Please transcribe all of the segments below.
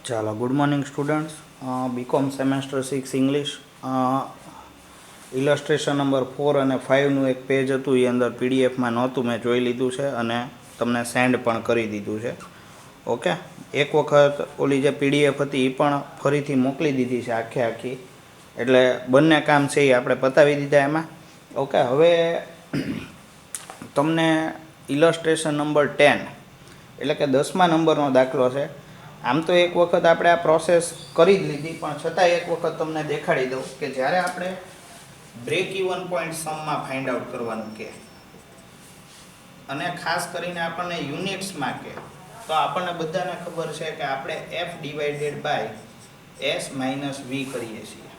ચાલો, good morning students. BCom semester 6 English illustration number 4 અને 5નું એક પેજ હતું, એ અંદર પીડીએફમાં નહોતું, મેં જોઈ લીધું છે અને તમને સેન્ડ પણ કરી દીધું છે. ઓકે, એક વખત ઓલી જે પીડીએફ હતી એ પણ ફરીથી મોકલી દીધી છે આખી, એટલે બંને કામ છે એ આપણે પતાવી દીધા એમાં. ઓકે, હવે તમને ઇલસ્ટ્રેશન નંબર 10 એટલે કે 10મા નંબરનો દાખલો છે. આમ તો એક વખત આપણે આ પ્રોસેસ કરી જ લીધી, પણ છતાં એક વખત તમને દેખાડી દઉં કે જ્યારે આપણે બ્રેક ઇવન પોઈન્ટ સમમાં ફાઇન્ડ આઉટ કરવાનું કે, અને ખાસ કરીને આપણને યુનિટ્સમાં કે, તો આપણને બધાને ખબર છે કે આપણે f divided by s minus v કરીએ છીએ.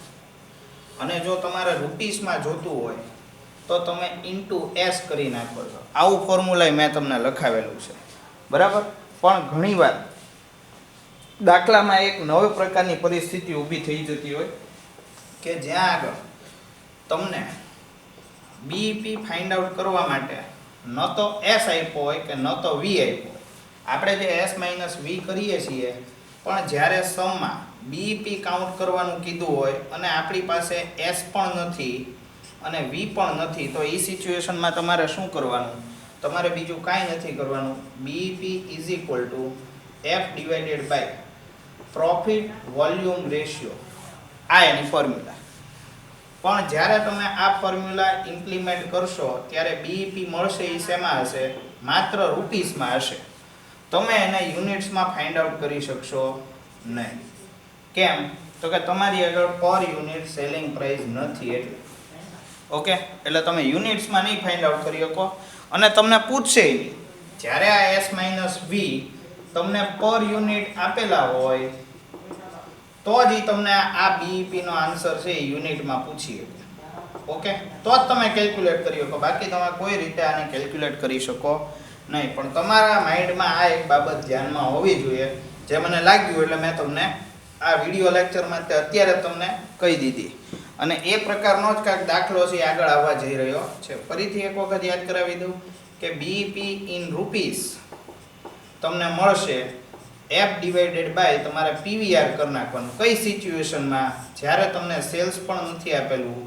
અને જો તમારે રૂપીસમાં જોતું હોય તો તમે ઇન્ટુ s કરી નાખો છો. આવું ફોર્મ્યુલા મેં તમને લખાવેલું છે, બરાબર. પણ ઘણીવાર દાખલામાં એક નવી પ્રકારની પરિસ્થિતિ ઊભી થઈ જતી હોય કે જ્યાં આગળ તમને બીઈપી ફાઇન્ડ આઉટ કરવા માટે ન તો s આપ્યો હોય કે ન તો v આપ્યો હોય. આપણે જે s માઇનસ v કરીએ છીએ, પણ જ્યારે સમમાં બીઈપી કાઉન્ટ કરવાનું કીધું હોય અને આપણી પાસે s પણ નથી અને v પણ નથી, તો એ સિચ્યુએશનમાં તમારે શું કરવાનું? તમારે બીજું કાંઈ નથી કરવાનું. BEP is equal to f divided by profit volume ratio, આ એની ફોર્મ્યુલા. પણ જ્યારે તમે આ ફોર્મ્યુલા ઇમ્પ્લિમેન્ટ કરશો ત્યારે બીઈપી મળશે એ શેમાં હશે? માત્ર રૂપીસમાં હશે. તમે એને યુનિટ્સમાં ફાઇન્ડ આઉટ કરી શકશો નહીં. કેમ? તો કે તમારી આગળ પર યુનિટ સેલિંગ પ્રાઇસ નથી એટલે. ઓકે, એટલે તમે યુનિટ્સમાં નહીં ફાઇન્ડ આઉટ કરી શકો. અને તમને પૂછશે જ્યારે આ s માઇનસ v તમને પર યુનિટ આપેલા હોય તો જ તમને આ બીઈપી નો આન્સર છે એ યુનિટમાં પૂછીએ. ઓકે, તો જ તમે કેલ્ક્યુલેટ કરી શકો, બાકી તમે કોઈ રીતે આને કેલ્ક્યુલેટ કરી શકો નહીં. પણ તમારા માઇન્ડમાં આ એક બાબત ધ્યાનમાં હોવી જોઈએ, જે મને લાગ્યું એટલે મેં તમને આ વિડીયો લેક્ચરમાં અત્યારે તમને કહી દીધી. અને એ પ્રકારનો જ કાંઈક દાખલો છે આગળ આવવા જઈ રહ્યો છે. ફરીથી એક વખત યાદ કરાવી દઉં કે બીઈપી ઇન રૂપીસ તમને મળશે f ડિવાઇડેડ બાય તમારે પીવીઆર કરી નાખવાનું. કઈ સિચ્યુએશનમાં? જ્યારે તમને સેલ્સ પણ નથી આપેલું,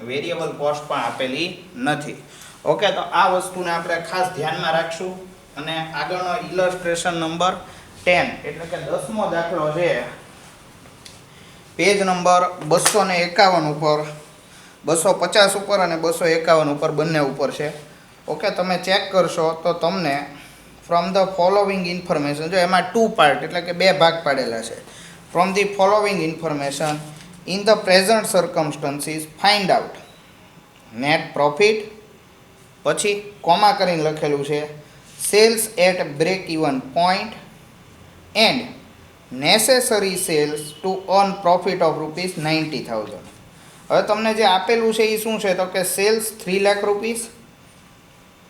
વેરિયેબલ કોસ્ટ પણ આપેલી નથી. ઓકે, તો આ વસ્તુને આપણે ખાસ ધ્યાનમાં રાખશું. અને આગળનો ઇલસ્ટ્રેશન નંબર 10 એટલે કે 10મો દાખલો છે, પેજ નંબર 251 ઉપર, 250 ઉપર અને 251 ઉપર બંને ઉપર છે. ઓકે, તમે ચેક કરશો તો તમને ફ્રોમ ધ ફોલોવિંગ ઇન્ફોર્મેશન, જો એમાં 2 પાર્ટ એટલે કે 2 ભાગ પાડેલા છે. From the following information in the present circumstances find out net profit, પછી કોમા કરીને લખેલું છે sales at break even point and necessary sales to earn profit of ₹90,000. હવે તમને જે આપેલું છે એ શું છે? તો કે સેલ્સ 3 લાખ રૂપીસ,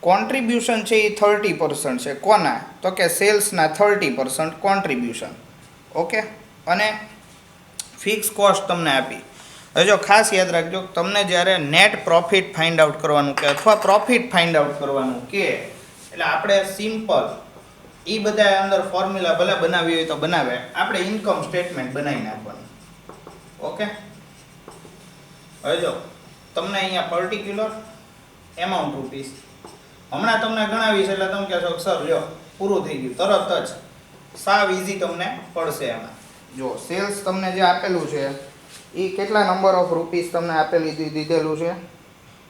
કોન્ટ્રીબ્યુશન છે એ 30% છે. કોના? તો કે સેલ્સના 30% કોન્ટ્રીબ્યુશન. ઓકે, અને ફિક્સ કોસ્ટ તમને આપી. હવે જો ખાસ યાદ રાખજો, તમને જ્યારે નેટ પ્રોફિટ ફાઇન્ડ આઉટ કરવાનું કે અથવા પ્રોફિટ ફાઇન્ડ આઉટ કરવાનું કે, એટલે આપણે સિમ્પલ એ બધા અંદર ફોર્મ્યુલા ભલે બનાવી હોય તો બનાવે, આપણે ઇન્કમ સ્ટેટમેન્ટ બનાવી નાખવાનું. ઓકે, હવે જો તમને અહીંયા પર્ટિક્યુલર એમાઉન્ટ રૂપીસ હમણાં તમને ગણાવીશ એટલે તમે કહેશો સર લ્યો પૂરું થઈ ગયું, તરત જ સાવ ઇઝી તમને પડશે એમાં. જો સેલ્સ તમને જે આપેલું છે એ કેટલા નંબર ઓફ રૂપીસ તમને આપેલી દીધેલું છે?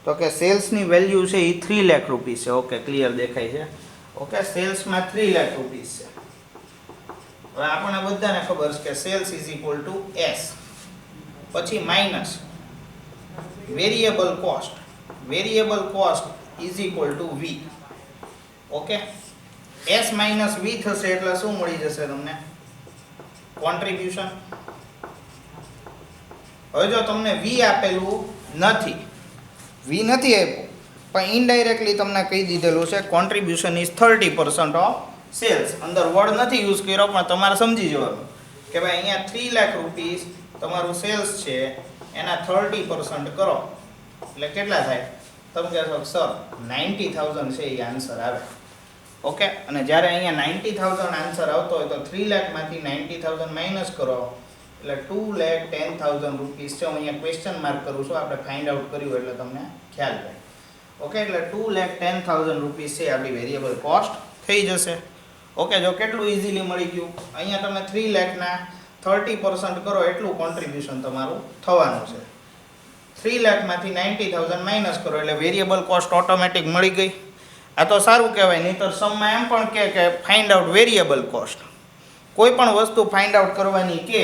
તો કે સેલ્સની વેલ્યુ છે એ 3 લાખ રૂપીસ છે. ઓકે, ક્લિયર દેખાય છે. ઓકે, સેલ્સમાં 3 લાખ રૂપીસ છે. હવે આપણને બધાને ખબર છે કે sales is equal to s, પછી minus variable cost. Variable cost is equal to v. Okay, s minus v થશે એટલે શું મળી જશે તમને? કોન્ટ્રીબ્યુશન. હવે જો તમને v આપેલું નથી, v નથી આપ્યું, પણ ઇનડાયરેક્ટલી તમને કહી દીધેલું છે કોન્ટ્રીબ્યુશન ઇઝ 30% ઓફ સેલ્સ. અંદર વર્ડ નથી યુઝ કર્યો, પણ તમારે સમજી જવાનું કે ભાઈ અહીંયા 3 લાખ રૂપીસ તમારું સેલ્સ છે, એના 30% કરો એટલે કેટલા થાય? તમે કહેશો સર 90,000 છે એ આન્સર આવે. ઓકે, અને જ્યારે અહીંયા 90,000 આન્સર આવતો હોય તો 3 લાખમાંથી 90,000 માઇનસ કરો એટલે 2,10,000 રૂપીસ છે. હું અહીંયા ક્વેશ્ચન માર્ક કરું છું, આપણે ફાઇન્ડ આઉટ કર્યું એટલે તમને ખ્યાલ રહે. ઓકે, એટલે 2,10,000 રૂપીસ છે આપણી વેરિયેબલ કોસ્ટ થઈ જશે. ઓકે, જો કેટલું ઇઝીલી મળી ગયું. અહીંયા તમે 3 લાખના 30% કરો એટલું કોન્ટ્રીબ્યુશન તમારું થવાનું છે. 3 લાખમાંથી 90,000 માઇનસ કરો એટલે વેરિયેબલ કોસ્ટ ઓટોમેટિક મળી ગઈ. આ તો સારું કહેવાય. નહીંતર સમમાં એમ પણ કે ફાઇન્ડ આઉટ વેરિયેબલ કોસ્ટ. કોઈ પણ વસ્તુ ફાઇન્ડ આઉટ કરવાની કે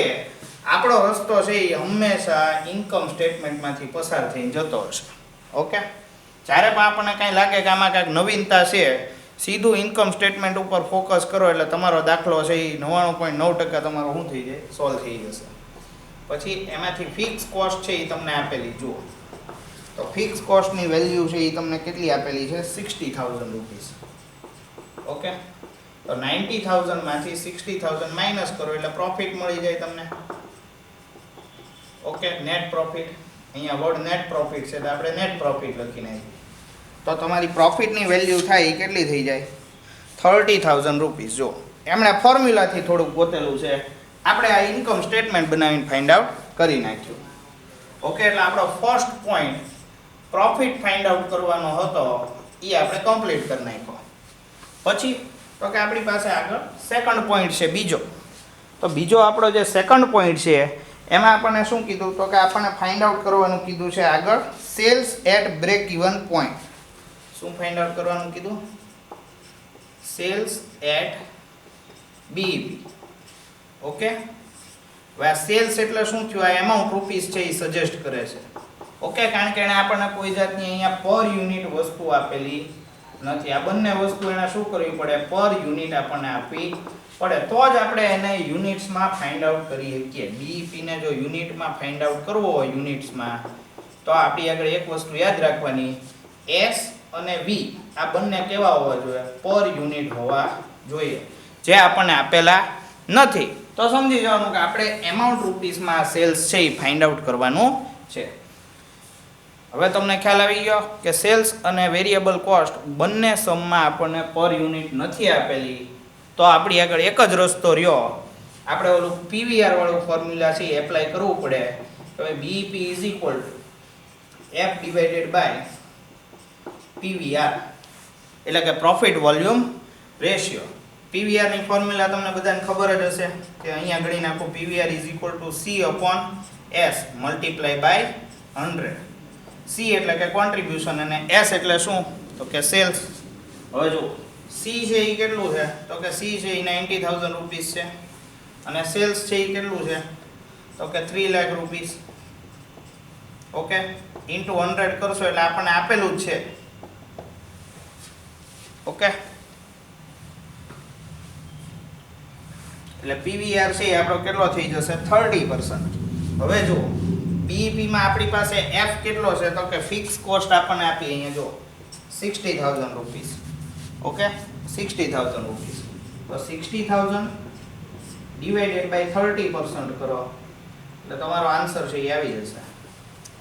આપણો રસ્તો છે એ હંમેશા ઇન્કમ સ્ટેટમેન્ટમાંથી પસાર થઈને જતો હશે. ઓકે, જ્યારે પણ આપણને કાંઈ લાગે કે આમાં કાંઈક નવીનતા છે, સીધું ઇન્કમ સ્ટેટમેન્ટ ઉપર ફોકસ કરો એટલે તમારો દાખલો છે એ 99.9% તમારો શું થઈ જાય, સોલ્વ થઈ જશે. પછી એમાંથી ફિક્સ કોસ્ટ છે એ તમને આપેલી જુઓ. તો ફિક્સ કોસ્ટની વેલ્યુ છે એ તમને કેટલી આપેલી છે? 60,000 રૂપીસ. ઓકે, તો 90,000 માંથી 60,000 માઇનસ કરો એટલે પ્રોફિટ મળી જાય તમને. Okay, net profit. અહીંયા વર્ડ નેટ પ્રોફિટ છે તો આપણે નેટ પ્રોફિટ લખી નાખીએ. તો તમારી પ્રોફિટની વેલ્યુ થાય એ કેટલી થઈ જાય? 30,000 રૂપીસ. જો એમણે ફોર્મ્યુલાથી થોડુંક ગોતેલું છે, આપણે આ ઇન્કમ સ્ટેટમેન્ટ બનાવીને ફાઇન્ડ આઉટ કરી નાખ્યું. ઓકે, એટલે આપણો first point profit find out કરવાનો હતો એ આપણે કમ્પ્લીટ કરી નાખ્યો. પછી તો કે આપણી પાસે આગળ સેકન્ડ પોઈન્ટ છે બીજો. તો બીજો આપણો જે સેકન્ડ પોઈન્ટ છે એમાં આપણને શું કીધું? તો કે આપણને ફાઇન્ડ આઉટ કરવાનું કીધું છે આગળ sales at break even point. શું ફાઇન્ડ આઉટ કરવાનું કીધું? Cells at BEP. ઓકે, હવે આ સેલ્સ એટલે શું થયું? આ એમાઉન્ટ રૂપીસ છે એ સજેસ્ટ કરે છે. ઓકે, કારણ કે એણે આપણને કોઈ જાતની અહીંયા પર યુનિટ વસ્તુ આપેલી નથી. આ બંને વસ્તુ એને શું કરવી પડે? પર યુનિટ આપણને આપવી પડે તો જ આપણે એને યુનિટ્સમાં ફાઇન્ડ આઉટ કરી શકીએ. બીઈપીને જો યુનિટમાં ફાઇન્ડ આઉટ કરવો હોય યુનિટ્સમાં તો આપણી આગળ એક વસ્તુ યાદ રાખવાની, એસ અને વી આ બંને કેવા હોવા જોઈએ? પર યુનિટ હોવા જોઈએ, જે આપણને આપેલા નથી. તો સમજી જવાનું કે આપણે એમાઉન્ટ રૂપીસમાં સેલ્સ છે એ ફાઇન્ડ આઉટ કરવાનું છે. હવે તમને ખ્યાલ આવી ગયો કે સેલ્સ અને વેરિયેબલ કોસ્ટ બંને સમમાં આપણને પર યુનિટ નથી આપેલી તો આપણી આગળ એક જ રસ્તો રહ્યો, આપણે ઓલું પીવીઆર વાળું ફોર્મ્યુલા છે એ એપ્લાય કરવું પડે. તો BEP is equal to F divided by PVR, એટલે કે પ્રોફિટ વોલ્યુમ રેશિયો. પીવીઆર ની ફોર્મ્યુલા તમને બધાને ખબર જ હશે કે અહીંયા ગણી નાખો. PVR is equal to C upon S multiply by 100. C એટલે કે કોન્ટ્રીબ્યુશન અને એસ એટલે શું? તો કે સેલ્સ. હવે જો સી છે એ કેટલું છે? તો કે સી છે એ 90,000 રૂપીસ છે અને સેલ્સ છે એ કેટલું છે? તો કે 3 લાખ રૂપીસ. ઓકે, ઇન્ટુ 100 કરશો એટલે આપણને આપેલું જ છે. ઓકે, એટલે પીવીઆર છે આપણો કેટલો થઈ જશે? 30%. હવે જો બીઈપી માં આપણી પાસે એફ કેટલો છે? તો કે ફિક્સ કોસ્ટ આપણને આપી અહીંયા જો 60,000 રૂપીસ. Okay, 60,000 rupees. તો 60,000 ડિવાઇડેડ બાય 30% કરો એટલે તમારો આન્સર છે એ આવી જશે.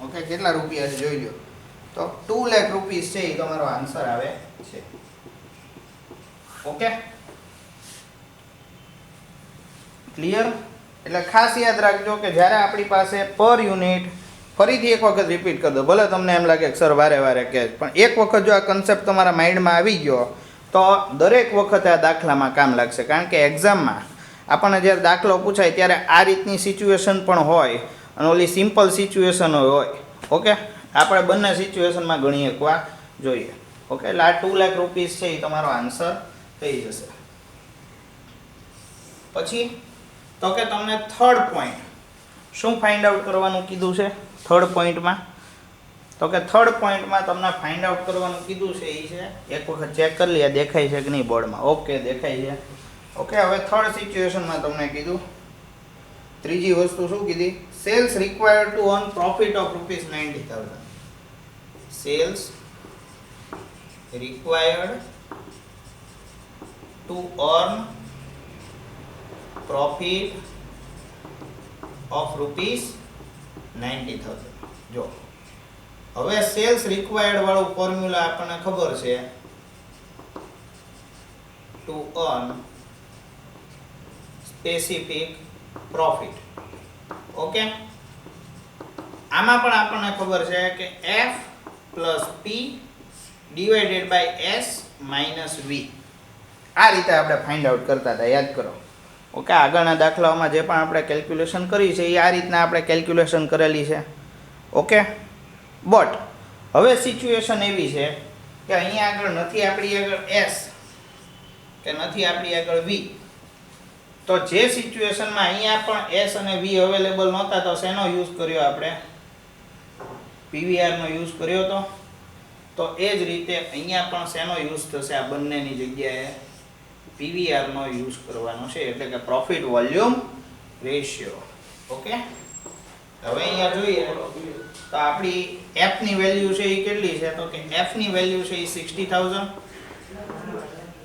ઓકે, કેટલા રૂપિયા છે જોઈ લો. તો 2 લાખ રૂપીસ છે એ તમારો આન્સર આવે છે. Okay, clear? એટલે ખાસ યાદ રાખજો કે જ્યારે આપણી પાસે પર યુનિટ, ફરીથી એક વખત રિપીટ કરી દો, ભલે તમને એમ લાગે કે સર વારે વારે કહે, પણ એક વખત જો આ કન્સેપ્ટ તમારા માઇન્ડમાં આવી ગયો તો દરેક વખતે આ દાખલામાં કામ લાગશે. કારણ કે એક્ઝામમાં આપણને જ્યારે દાખલો પૂછાય ત્યારે આ રીતની સિચ્યુએશન પણ હોય અને ઓલી સિમ્પલ સિચ્યુએશન હોય. ઓકે, આપણે બંને સિચ્યુએશનમાં ગણી શકવા જોઈએ. ઓકે, એટલે આ 2 લાખ રૂપીસ છે એ તમારો આન્સર થઈ જશે. પછી તો કે તમને થર્ડ પોઈન્ટ શું ફાઇન્ડ આઉટ કરવાનું કીધું છે? થર્ડ પોઈન્ટમાં તો કે થર્ડ પોઈન્ટમાં તમને ફાઇન્ડ આઉટ કરવાનું કીધું છે એ છે, એક વખત ચેક કરી લઈએ દેખાય છે કે નહીં બોર્ડમાં. ઓકે, દેખાય છે. ઓકે, હવે થર્ડ સિચ્યુએશનમાં તમને કીધું ત્રીજી વસ્તુ શું કીધી? Sales required to earn profit of ₹90,000. Sales required to earn profit of ₹90,000. જો હવે સેલ્સ રિક્વાયર્ડ વાળું ફોર્મ્યુલા આપણને ખબર છે to earn specific profit. Okay, આમાં પણ આપણને ખબર છે કે F plus P divided by S minus V. આ રીતે આપણે ફાઇન્ડ આઉટ કરતા હતા, યાદ કરો. ઓકે, આગળના દાખલાઓમાં જે પણ આપણે કેલ્ક્યુલેશન કરી છે એ આ રીતના આપણે કેલ્ક્યુલેશન કરેલી છે. ઓકે, બટ હવે સિચ્યુએશન એવી છે કે અહીંયા આગળ નથી આપણી આગળ S કે નથી આપણી આગળ V. તો જે સિચ્યુએશનમાં અહીંયા પણ S અને V અવેલેબલ નહોતા તો શેનો યુઝ કર્યો આપણે? PVR નો યુઝ કર્યો હતો. તો એ જ રીતે અહીંયા પણ શેનો યુઝ થશે? આ બંનેની જગ્યાએ PVR નો યુઝ કરવાનો છે, એટલે કે પ્રોફિટ વોલ્યુમ રેશિયો. ઓકે, હવે અહીંયા જોઈએ તો આપણી F ની વેલ્યુ છે એ કેટલી છે? તો કે F ની વેલ્યુ છે એ 60000,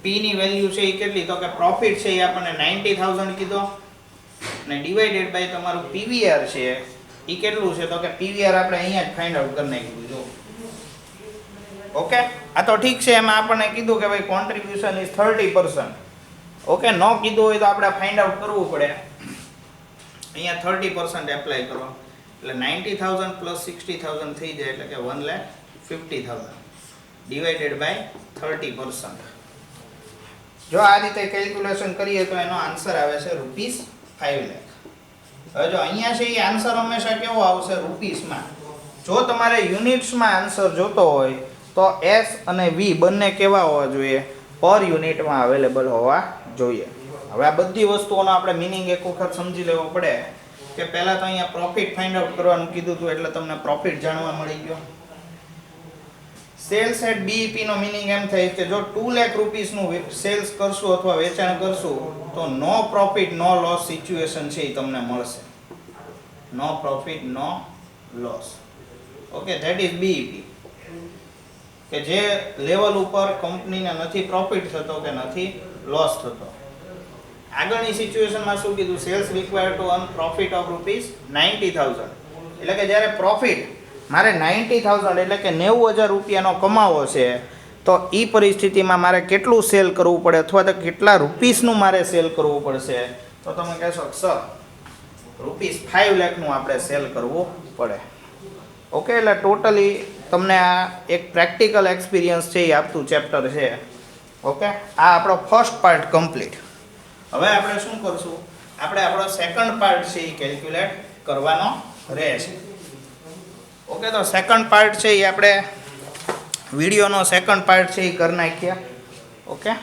P ની વેલ્યુ છે એ કેટલી? તો કે પ્રોફિટ છે એ આપણને 90000 કીધો, અને ડિવાઇડેડ બાય તમારું PVR છે એ કેટલું છે? તો કે PVR આપણે અહીંયા જ ફાઇન્ડ આઉટ કરી નાખ્યું. જો ઓકે, આ તો ઠીક છે, એમાં આપણને કીધું કે ભાઈ કોન્ટ્રીબ્યુશન ઇઝ 30%. ઓકે, ન કીધું હોય તો આપણે ફાઇન્ડ આઉટ કરવું પડે. અહીંયા 30% એપ્લાય કરો એટલે 90000 પ્લસ 60000 થઈ જાય, એટલે કે 1,50,000 ડિવાઇડેડ બાય 30%. જો આ રીતે કેલ્ક્યુલેશન કરીએ તો એનો આન્સર આવે છે ₹5 લાખ. હવે જો અહીંયા છે એ આન્સર હંમેશા કેવો આવશે? રૂપીસમાં. જો તમારે યુનિટ્સમાં આન્સર જોતો હોય તો S અને V બંને કેવા હોવા જોઈએ? પર યુનિટમાં અવેલેબલ હોવા જોઈએ. હવે આ બધી વસ્તુઓનો આપણે મિનિંગ એક વખત સમજી લેવો પડે કે પહેલા તો અહીંયા પ્રોફિટ ફાઇન્ડ આઉટ કરવાનું કીધું હતું, એટલે તમને પ્રોફિટ જાણવા મળી ગયો. સેલ્સ એટ BEP નો મિનિંગ એમ થાય કે જો 2 લાખ રૂપીસનું સેલ્સ કરશું અથવા વેચાણ કરશું તો no profit no loss situation છે એ તમને મળશે. No profit no loss. Okay, that is BEP. કે જે લેવલ ઉપર કંપનીને નથી પ્રોફિટ થતો કે નથી લોસ થતો. આગળની સિચ્યુએશનમાં શું કીધું? Sales required to earn profit of ₹90,000. એટલે કે જ્યારે પ્રોફિટ મારે 90,000 એટલે કે 90,000 રૂપિયાનો કમાવો છે, તો એ પરિસ્થિતિમાં મારે કેટલું સેલ કરવું પડે અથવા તો કેટલા રૂપીસનું મારે સેલ કરવું પડશે? તો તમે કહેશો સર ₹5 લાખનું આપણે સેલ કરવું પડે. ઓકે, એટલે ટોટલી તમને આ એક પ્રેક્ટિકલ એક્સપિરિયન્સ છે એ આપતું ચેપ્ટર છે. ઓકે, આ આપણો ફર્સ્ટ પાર્ટ કમ્પ્લીટ. હવે આપણે શું કરશું? આપણે આપણો સેકન્ડ પાર્ટ છે એ કેલ્ક્યુલેટ કરવાનો રહેશે. ઓકે, તો સેકન્ડ પાર્ટ છે એ આપણે વિડીયોનો સેકન્ડ પાર્ટ છે એ કરી નાખ્યા. ઓકે.